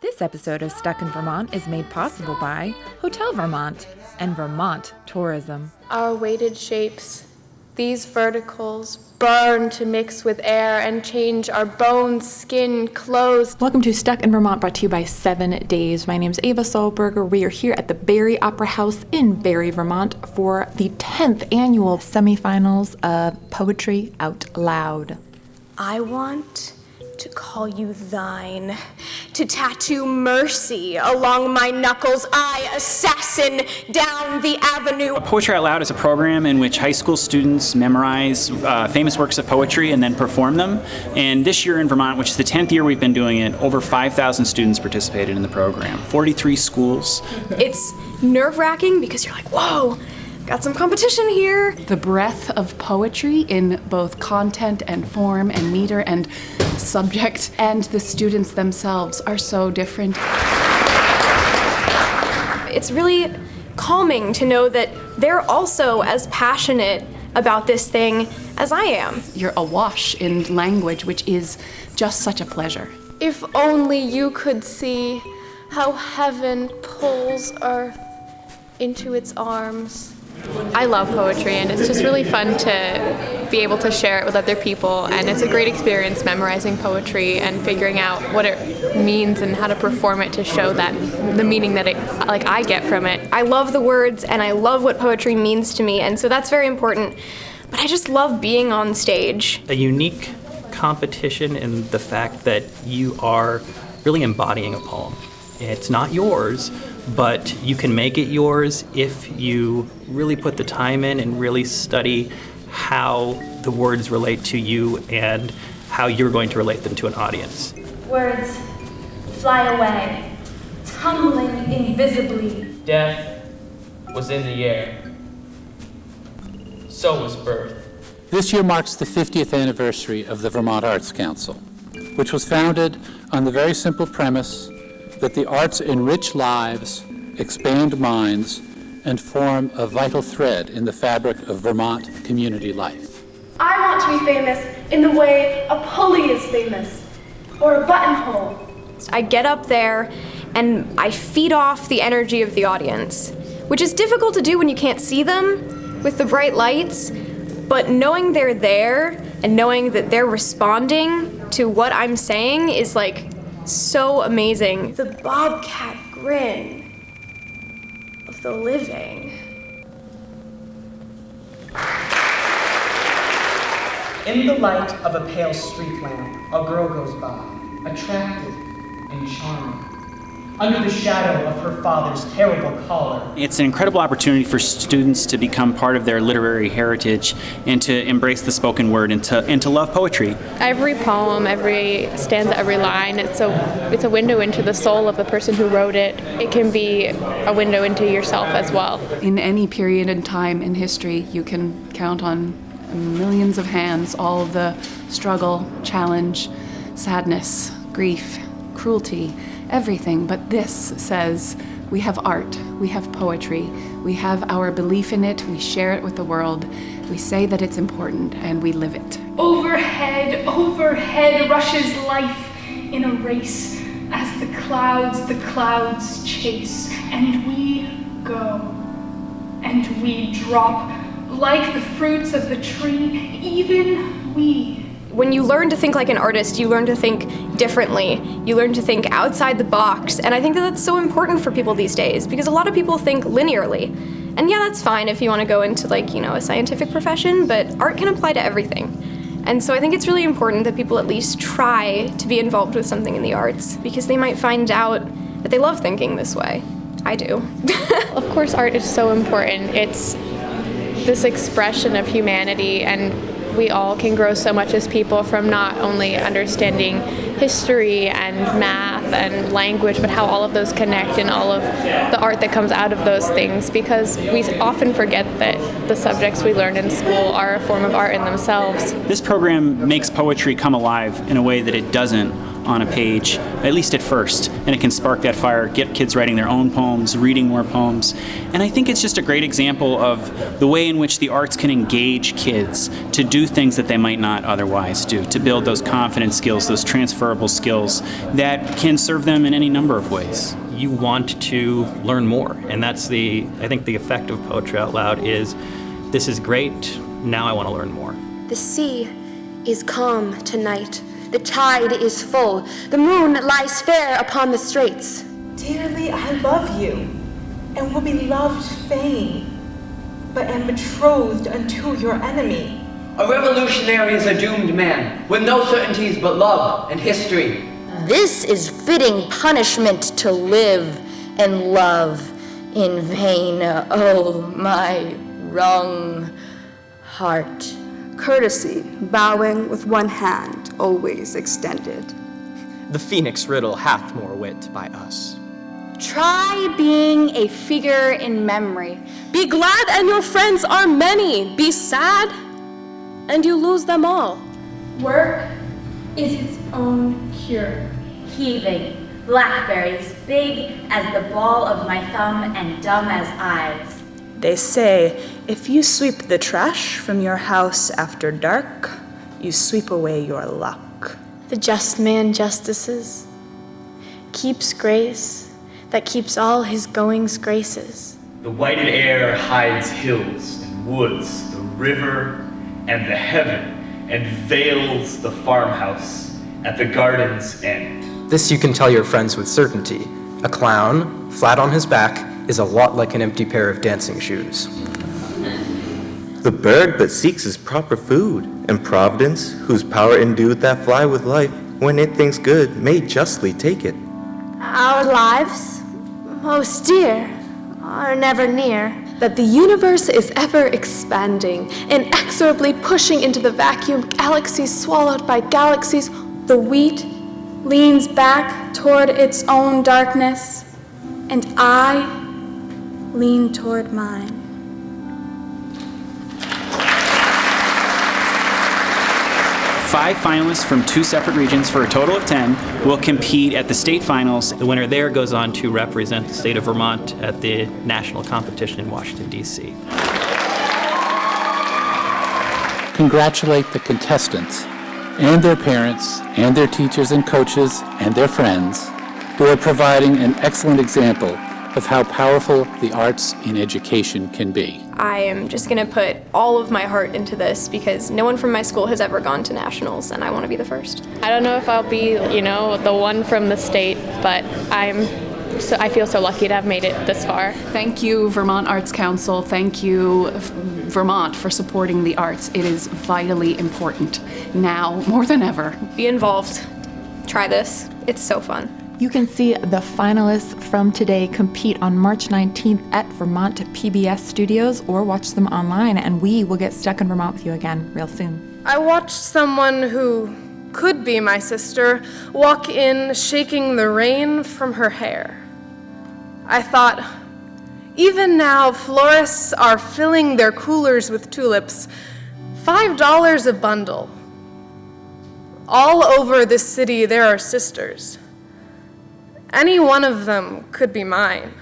This episode of Stuck in Vermont is made possible by Hotel Vermont and Vermont Tourism. Our weighted shapes, these verticals, burn to mix with air and change our bones, skin, clothes. Welcome to Stuck in Vermont, brought to you by 7 Days. My name is Ava Solberger. We are here at the Barre Opera House in Barre, Vermont for the 10th annual Semifinals of Poetry Out Loud. I want to call you thine, to tattoo mercy along my knuckles, I, assassin, down the avenue. Poetry Out Loud is a program in which high school students memorize famous works of poetry and then perform them. And this year in Vermont, which is the 10th year we've been doing it, over 5,000 students participated in the program, 43 schools. It's nerve-wracking because you're like, whoa, got some competition here. The breadth of poetry in both content and form and meter and subject and the students themselves are so different. It's really calming to know that they're also as passionate about this thing as I am. You're awash in language, which is just such a pleasure. If only you could see how heaven pulls earth into its arms. I love poetry, and it's just really fun to be able to share it with other people, and it's a great experience memorizing poetry and figuring out what it means and how to perform it to show that the meaning that I get from it. I love the words and I love what poetry means to me, and so that's very important, but I just love being on stage. A unique competition in the fact that you are really embodying a poem. It's not yours, but you can make it yours if you really put the time in and really study how the words relate to you and how you're going to relate them to an audience. Words fly away, tumbling invisibly. Death was in the air. So was birth. This year marks the 50th anniversary of the Vermont Arts Council, which was founded on the very simple premise that the arts enrich lives, expand minds, and form a vital thread in the fabric of Vermont community life. I want to be famous in the way a pulley is famous, or a buttonhole. I get up there and I feed off the energy of the audience, which is difficult to do when you can't see them with the bright lights, but knowing they're there and knowing that they're responding to what I'm saying is like so amazing. The bobcat grin of the living. In the light of a pale street lamp, a girl goes by, attractive and charming, under the shadow of her father's terrible collar. It's an incredible opportunity for students to become part of their literary heritage and to embrace the spoken word and to love poetry. Every poem, every stanza, every line, it's a window into the soul of the person who wrote it. It can be a window into yourself as well. In any period in time in history, you can count on millions of hands, all of the struggle, challenge, sadness, grief, cruelty, everything. But this says we have art, we have poetry, we have our belief in it, we share it with the world, we say that it's important, and we live it. Overhead, overhead rushes life in a race as the clouds chase, and we go, and we drop like the fruits of the tree, even we. When you learn to think like an artist, you learn to think differently. You learn to think outside the box. And I think that that's so important for people these days because a lot of people think linearly. And yeah, that's fine if you want to go into a scientific profession, but art can apply to everything. And so I think it's really important that people at least try to be involved with something in the arts because they might find out that they love thinking this way. I do. Of course, art is so important. It's this expression of humanity, and we all can grow so much as people from not only understanding history and math and language, but how all of those connect and all of the art that comes out of those things, because we often forget that the subjects we learn in school are a form of art in themselves. This program makes poetry come alive in a way that it doesn't on a page, at least at first, and it can spark that fire, get kids writing their own poems, reading more poems. And I think it's just a great example of the way in which the arts can engage kids to do things that they might not otherwise do, to build those confidence skills, those transferable skills that can serve them in any number of ways. You want to learn more, and that's I think the effect of Poetry Out Loud is, this is great, now I want to learn more. The sea is calm tonight. The tide is full. The moon lies fair upon the straits. Dearly, I love you, and will be loved fain, but am betrothed unto your enemy. A revolutionary is a doomed man, with no certainties but love and history. This is fitting punishment to live and love in vain. Oh, my wrung heart. Courtesy, bowing with one hand always extended. The phoenix riddle hath more wit by us. Try being a figure in memory. Be glad and your friends are many. Be sad and you lose them all. Work is its own cure. Heaving, blackberries big as the ball of my thumb and dumb as eyes. They say, if you sweep the trash from your house after dark, you sweep away your luck. The just man justices, keeps grace that keeps all his goings graces. The whited air hides hills and woods, the river and the heaven, and veils the farmhouse at the garden's end. This you can tell your friends with certainty. A clown, flat on his back, is a lot like an empty pair of dancing shoes. The bird but seeks his proper food, and Providence, whose power endued that fly with life, when it thinks good, may justly take it. Our lives, most dear, are never near. That the universe is ever expanding, inexorably pushing into the vacuum, galaxies swallowed by galaxies. The wheat leans back toward its own darkness, and I lean toward mine. Five finalists from 2 separate regions for a total of 10 will compete at the state finals. The winner there goes on to represent the state of Vermont at the national competition in Washington, D.C. Congratulate the contestants and their parents and their teachers and coaches and their friends who are providing an excellent example of how powerful the arts in education can be. I am just gonna put all of my heart into this because no one from my school has ever gone to nationals and I wanna be the first. I don't know if I'll be, the one from the state, but I feel so lucky to have made it this far. Thank you, Vermont Arts Council. Thank you, Vermont, for supporting the arts. It is vitally important now more than ever. Be involved. Try this. It's so fun. You can see the finalists from today compete on March 19th at Vermont PBS studios or watch them online, and we will get stuck in Vermont with you again real soon. I watched someone who could be my sister walk in shaking the rain from her hair. I thought, even now florists are filling their coolers with tulips, $5 a bundle. All over this city there are sisters. Any one of them could be mine.